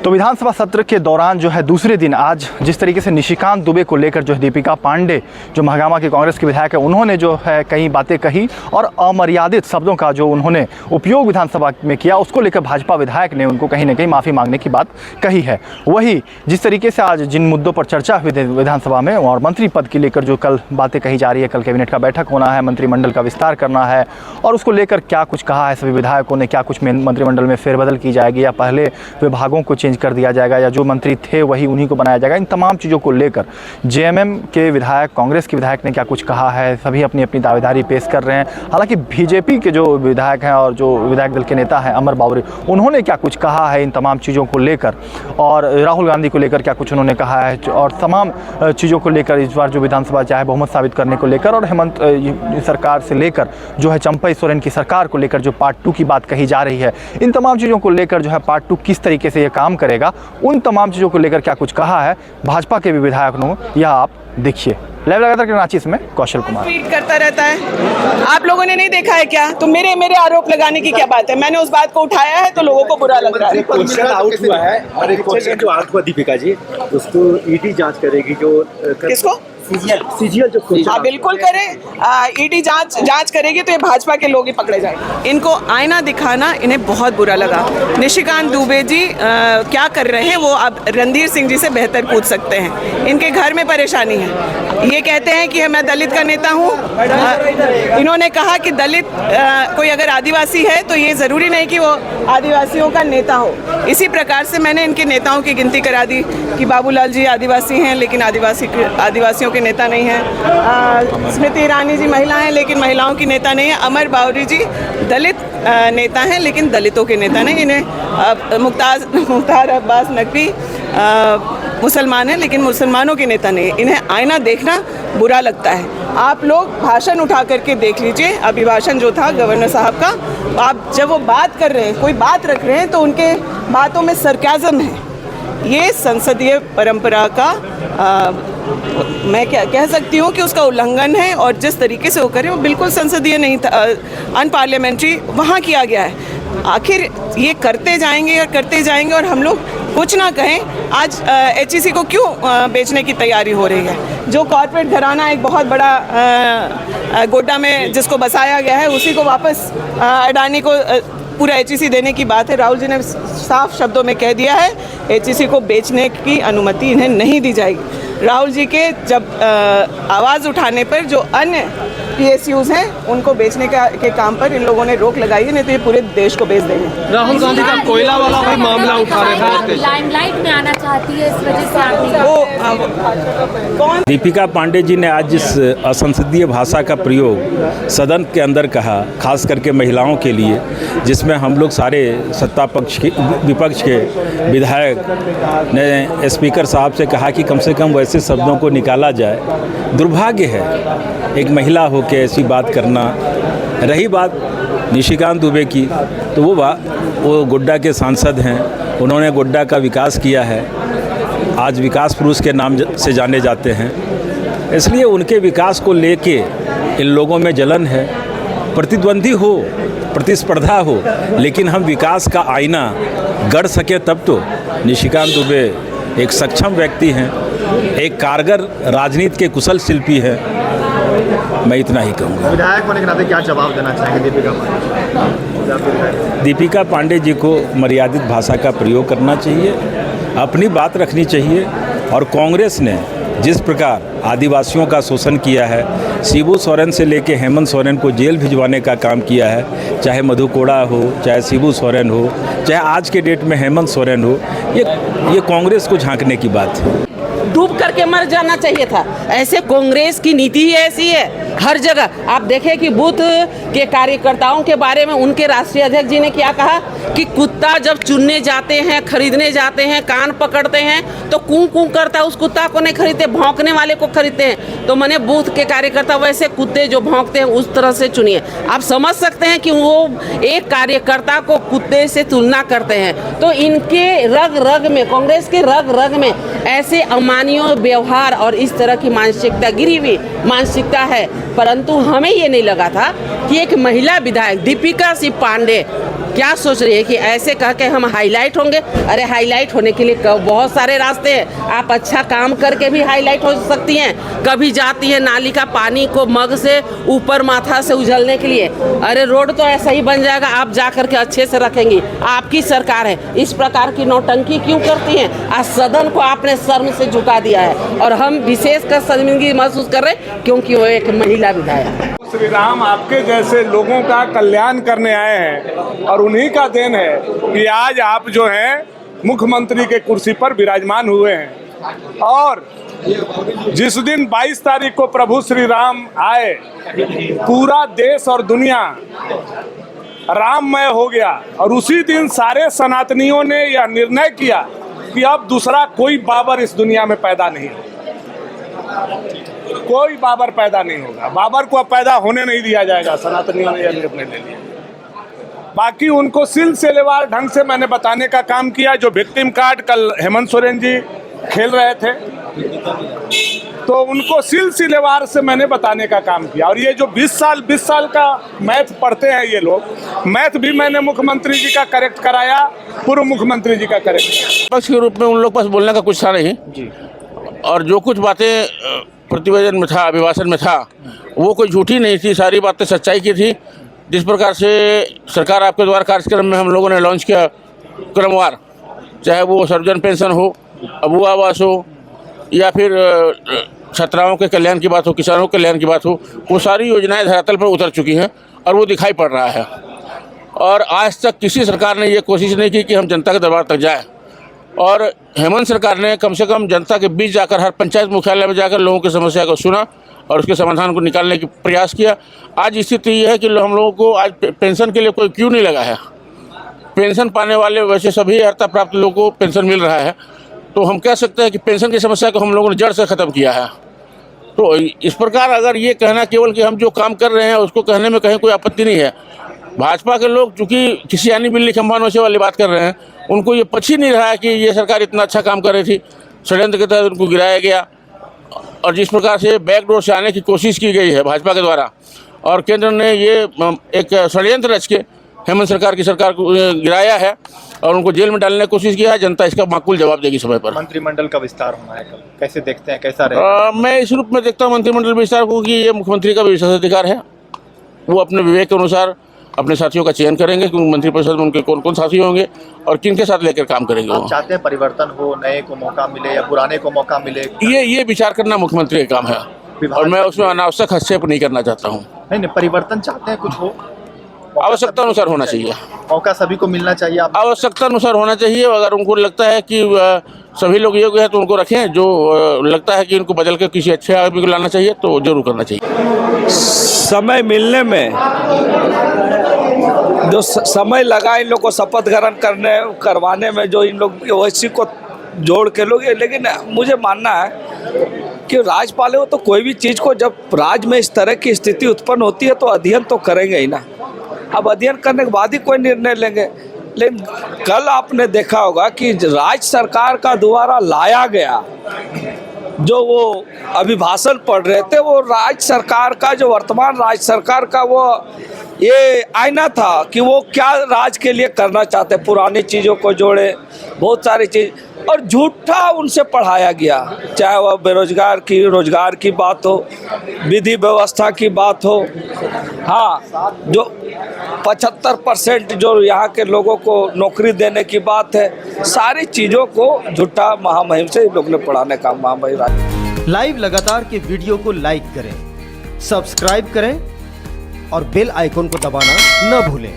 तो विधानसभा सत्र के दौरान जो है दूसरे दिन आज जिस तरीके से निशिकांत दुबे को लेकर जो है दीपिका पांडे जो महागामा के कांग्रेस के विधायक है उन्होंने जो है कई बातें कही और अमर्यादित शब्दों का जो उन्होंने उपयोग विधानसभा में किया उसको लेकर भाजपा विधायक ने उनको कहीं ना कहीं माफ़ी मांगने की बात कही है। वही जिस तरीके से आज जिन मुद्दों पर चर्चा हुई विधानसभा में और मंत्री पद की लेकर जो कल बातें कही जा रही है, कल कैबिनेट का बैठक होना है, मंत्रिमंडल का विस्तार करना है और उसको लेकर क्या कुछ कहा है सभी विधायकों ने, क्या कुछ मंत्रिमंडल में फेरबदल की जाएगी या पहले विभागों को चेंज कर दिया जाएगा या जो मंत्री थे वही उन्हीं को बनाया जाएगा, इन तमाम चीज़ों को लेकर जेएमएम के विधायक, कांग्रेस के विधायक ने क्या कुछ कहा है। सभी अपनी अपनी दावेदारी पेश कर रहे हैं। हालांकि बीजेपी के जो विधायक हैं और जो विधायक दल के नेता हैं अमर बावरी, उन्होंने क्या कुछ कहा है इन तमाम चीज़ों को लेकर और राहुल गांधी को लेकर क्या कुछ उन्होंने कहा है और तमाम चीज़ों को लेकर इस बार जो विधानसभा चाहे बहुमत साबित करने को लेकर और हेमंत सरकार से लेकर जो है चंपई सोरेन की सरकार को लेकर जो पार्ट 2 की बात कही जा रही है, इन तमाम चीज़ों को लेकर जो है पार्ट 2 किस तरीके से ये काम करेगा, उन तमाम चीज़ों को लेकर क्या कुछ कहा है भाजपा के भी विधायक ने, यह आप देखिए। लाइव लगातार रांची में कौशल कुमार ट्वीट करता रहता है। आप लोगों ने नहीं देखा है क्या? तो मेरे आरोप लगाने की क्या बात है? मैंने उस बात को उठाया है तो लोगों को बुरा लग रहा है। क्वेश्चन आउट हुआ है और एक क्वेश्चन जो आउट हुआ दीपिका जी, उसको ईडी जांच करेगी जो किसको? सीजीएल जो हाँ बिल्कुल करें। ईडी जांच करेगी तो ये भाजपा के लोग ही पकड़े जाएंगे। इनको आईना दिखाना इन्हें बहुत बुरा लगा। निशिकांत दुबे जी क्या कर रहे हैं वो अब रणधीर सिंह जी से बेहतर पूछ सकते हैं। इनके घर में परेशानी है। ये कहते हैं कि मैं दलित का नेता हूँ। इन्होंने कहा कि दलित कोई अगर आदिवासी है तो ये ज़रूरी नहीं कि वो आदिवासियों का नेता हो। इसी प्रकार से मैंने इनके नेताओं की गिनती करा दी कि बाबूलाल जी आदिवासी हैं लेकिन आदिवासियों के नेता नहीं हैं। स्मृति ईरानी जी महिला हैं लेकिन महिलाओं की नेता नहीं है। अमर बावरी जी दलित नेता हैं लेकिन दलितों के नेता नहीं। इन्हें मुख्तार अब्बास नकवी मुसलमान हैं लेकिन मुसलमानों के नेता नहीं। इन्हें आईना देखना बुरा लगता है। आप लोग भाषण उठा करके देख लीजिए। अभिभाषण जो था गवर्नर साहब का, आप जब वो बात कर रहे हैं, कोई बात रख रहे हैं तो उनके बातों में सरकाज़म है। ये संसदीय परंपरा का मैं क्या कह सकती हूँ कि उसका उल्लंघन है और जिस तरीके से वो करे वो बिल्कुल संसदीय नहीं था, अनपार्लियामेंट्री वहाँ किया गया है। आखिर ये करते जाएंगे और हम लोग कुछ ना कहें। आज एचईसी को क्यों बेचने की तैयारी हो रही है? जो कॉर्पोरेट घराना एक बहुत बड़ा गोड्डा में जिसको बसाया गया है उसी को वापस अडानी को पूरा एचईसी देने की बात है। राहुल जी ने साफ शब्दों में कह दिया है एचईसी को बेचने की अनुमति इन्हें नहीं दी जाएगी। राहुल जी के जब आवाज़ उठाने पर जो अन्य पीएसयूज हैं उनको बेचने के काम पर इन लोगों ने रोक लगाई है, नहीं तो ये पूरे देश को बेच देंगे। राहुल गांधी का कोयला वाला भी मामला उठा रहा है, लाइमलाइट में आना चाहती है, इस वजह से कौन? दीपिका पांडे जी ने आज जिस असंसदीय भाषा का प्रयोग सदन के अंदर कहा, खास करके महिलाओं के लिए, जिसमें हम लोग सारे सत्ता पक्ष के विपक्ष के विधायक ने स्पीकर साहब से कहा कि कम से कम वैसे शब्दों को निकाला जाए। दुर्भाग्य है एक महिला हो के ऐसी बात करना। रही बात निशिकांत दुबे की, तो वो गोड्डा के सांसद हैं, उन्होंने गोड्डा का विकास किया है, आज विकास पुरुष के नाम से जाने जाते हैं, इसलिए उनके विकास को लेके इन लोगों में जलन है। प्रतिद्वंदी हो, प्रतिस्पर्धा हो, लेकिन हम विकास का आईना गढ़ सके तब तो। निशिकांत दुबे एक सक्षम व्यक्ति हैं, एक कारगर राजनीति के कुशल शिल्पी हैं। मैं इतना ही कहूँगा। विधायक होने के नाते क्या जवाब देना चाहेंगे दीपिका पांडे जी को मर्यादित भाषा का प्रयोग करना चाहिए, अपनी बात रखनी चाहिए। और कांग्रेस ने जिस प्रकार आदिवासियों का शोषण किया है, शिबू सोरेन से लेकर हेमंत सोरेन को जेल भिजवाने का काम किया है, चाहे मधु कोड़ा हो, चाहे शिबू सोरेन हो, चाहे आज के डेट में हेमंत सोरेन हो, ये कांग्रेस को झांकने की बात है। डूब करके मर जाना चाहिए था। ऐसे कांग्रेस की नीति ही ऐसी है। हर जगह आप देखें कि बूथ के कार्यकर्ताओं के बारे में उनके राष्ट्रीय अध्यक्ष जी ने क्या कहा कि कुत्ता जब चुनने जाते हैं, खरीदने जाते हैं, कान पकड़ते हैं तो कूं कूं करता है, उस कुत्ता को नहीं खरीदते, भौंकने वाले को खरीदते हैं। तो मैंने बूथ के कार्यकर्ता वैसे कुत्ते जो भौंकते हैं उस तरह से चुनिए। आप समझ सकते हैं कि वो एक कार्यकर्ता को कुत्ते से तुलना करते हैं। तो इनके रग रग में, कांग्रेस के रग रग में ऐसे अमानवीय व्यवहार और इस तरह की मानसिकता, गिरी हुई मानसिकता है। परंतु हमें ये नहीं लगा था कि एक महिला विधायक दीपिका सिंह पांडे क्या सोच रही है कि ऐसे कह के हम हाईलाइट होंगे। अरे हाईलाइट होने के लिए बहुत सारे रास्ते हैं, आप अच्छा काम करके भी हाईलाइट हो सकती हैं। कभी जाती है नाली का पानी को मग से ऊपर माथा से उझलने के लिए, अरे रोड तो ऐसा ही बन जाएगा, आप जा करके अच्छे से रखेंगी, आपकी सरकार है। इस प्रकार की नौटंकी क्यों करती हैं? आज सदन को आपने शर्म से झुका दिया है और हम विशेषकर शर्मिंदगी महसूस कर रहे हैं क्योंकि वो एक महिला विधायक है। श्री राम आपके जैसे लोगों का कल्याण करने आए हैं और उन्हीं का देन है कि आज आप जो हैं मुख्यमंत्री के कुर्सी पर विराजमान हुए हैं। और जिस दिन 22 तारीख को प्रभु श्री राम आए, पूरा देश और दुनिया राममय हो गया और उसी दिन सारे सनातनियों ने यह निर्णय किया कि अब दूसरा कोई बाबर इस दुनिया में पैदा नहीं होगा, कोई बाबर पैदा नहीं होगा, बाबर को अब पैदा होने नहीं दिया जाएगा। सनातनियों ने यह निर्णय ले लिया। बाकी उनको सिलसिलेवार ढंग से मैंने बताने का काम किया। जो विक्टिम कार्ड कल हेमंत सोरेन जी खेल रहे थे तो उनको सिलसिलेवार से मैंने बताने का काम किया। और ये जो 20 साल का मैथ पढ़ते हैं ये लोग, मैथ भी मैंने मुख्यमंत्री जी का करेक्ट कराया, पूर्व मुख्यमंत्री जी का करेक्ट। पक्ष के रूप में उन लोग पास बोलने का कुछ था नहीं जी। और जो कुछ बातें प्रतिवेदन में था, अभिभाषण में था, वो कोई झूठी नहीं थी, सारी बातें सच्चाई की थी। जिस प्रकार से सरकार आपके द्वारा कार्यक्रम में हम लोगों ने लॉन्च किया क्रमवार, चाहे वो सर्वजन पेंशन हो, अबू आवास हो, या फिर छात्राओं के कल्याण की बात हो, किसानों के कल्याण की बात हो, वो सारी योजनाएं धरातल पर उतर चुकी हैं और वो दिखाई पड़ रहा है। और आज तक किसी सरकार ने ये कोशिश नहीं की कि हम जनता के दरबार तक जाएं। और हेमंत सरकार ने कम से कम जनता के बीच जाकर, हर पंचायत मुख्यालय में जाकर लोगों की समस्या को सुना और उसके समाधान को निकालने की प्रयास किया। आज स्थिति ये है कि हम लोगों को आज पेंशन के लिए कोई क्यों नहीं लगा है। पेंशन पाने वाले वैसे सभी अर्हता प्राप्त लोगों को पेंशन मिल रहा है, तो हम कह सकते हैं कि पेंशन की समस्या को हम लोगों ने जड़ से ख़त्म किया है। तो इस प्रकार अगर ये कहना केवल कि हम जो काम कर रहे हैं उसको कहने में कहीं कोई आपत्ति नहीं है। भाजपा के लोग चूँकि किसी आनी बिल्ली खंभा नोचे वाली बात कर रहे हैं, उनको ये पछ ही नहीं रहा है कि ये सरकार इतना अच्छा काम कर रही थी। षड्यंत्र के तहत उनको गिराया गया और जिस प्रकार से बैकडोर से आने की कोशिश की गई है भाजपा के द्वारा, और केंद्र ने ये एक षड्यंत्र रच के हेमंत सरकार की सरकार को गिराया है और उनको जेल में डालने की कोशिश किया है। जनता इसका माकूल जवाब देगी समय पर। मंत्रिमंडल का विस्तार होना है कल, कैसे देखते हैं, कैसा रहेगा? मैं इस रूप में देखता हूँ मंत्रिमंडल विस्तार को कि ये मुख्यमंत्री का विशेषाधिकार है। वो अपने विवेक के अनुसार अपने साथियों का चयन करेंगे कि मंत्रिपरिषद में उनके कौन कौन साथी होंगे और किनके साथ लेकर काम करेंगे। आप चाहते हैं परिवर्तन हो, नए को मौका मिले या पुराने को मौका मिले? ये विचार करना मुख्यमंत्री का काम है और मैं उसमें अनावश्यक हस्तक्षेप नहीं करना चाहता हूँ। नहीं, परिवर्तन चाहते हैं, कुछ हो, आवश्यकता अनुसार होना चाहिए, मौका सभी को मिलना चाहिए। आवश्यकता अनुसार होना चाहिए। अगर उनको लगता है कि सभी लोग योग्य हैं तो उनको रखें, जो लगता है कि इनको बदल कर किसी अच्छे आदमी को लाना चाहिए तो जरूर करना चाहिए। समय मिलने में जो समय लगा इन लोग को शपथ ग्रहण करवाने में, जो इन लोग ओवैसी को जोड़ के लोग, लेकिन मुझे मानना है कि राज्यपाल हो तो कोई भी चीज़ को जब राज्य में इस तरह की स्थिति उत्पन्न होती है तो अध्ययन तो करेंगे ही ना। अब अध्ययन करने के बाद ही कोई निर्णय लेंगे। लेकिन कल आपने देखा होगा कि राज्य सरकार का द्वारा लाया गया जो वो अभिभाषण पढ़ रहे थे, वो राज्य सरकार का, जो वर्तमान राज्य सरकार का वो ये आईना था कि वो क्या राज्य के लिए करना चाहते। पुरानी चीज़ों को जोड़े, बहुत सारी चीज़, और झूठा उनसे पढ़ाया गया, चाहे वह रोजगार की बात हो, विधि व्यवस्था की बात हो। हाँ, जो 75% जो यहाँ के लोगों को नौकरी देने की बात है, सारी चीज़ों को झूठा महामहिम से लोग ने पढ़ाने का महामहिम। लाइव लगातार के वीडियो को लाइक करें, सब्सक्राइब करें और बेल आइकन को दबाना न भूलें।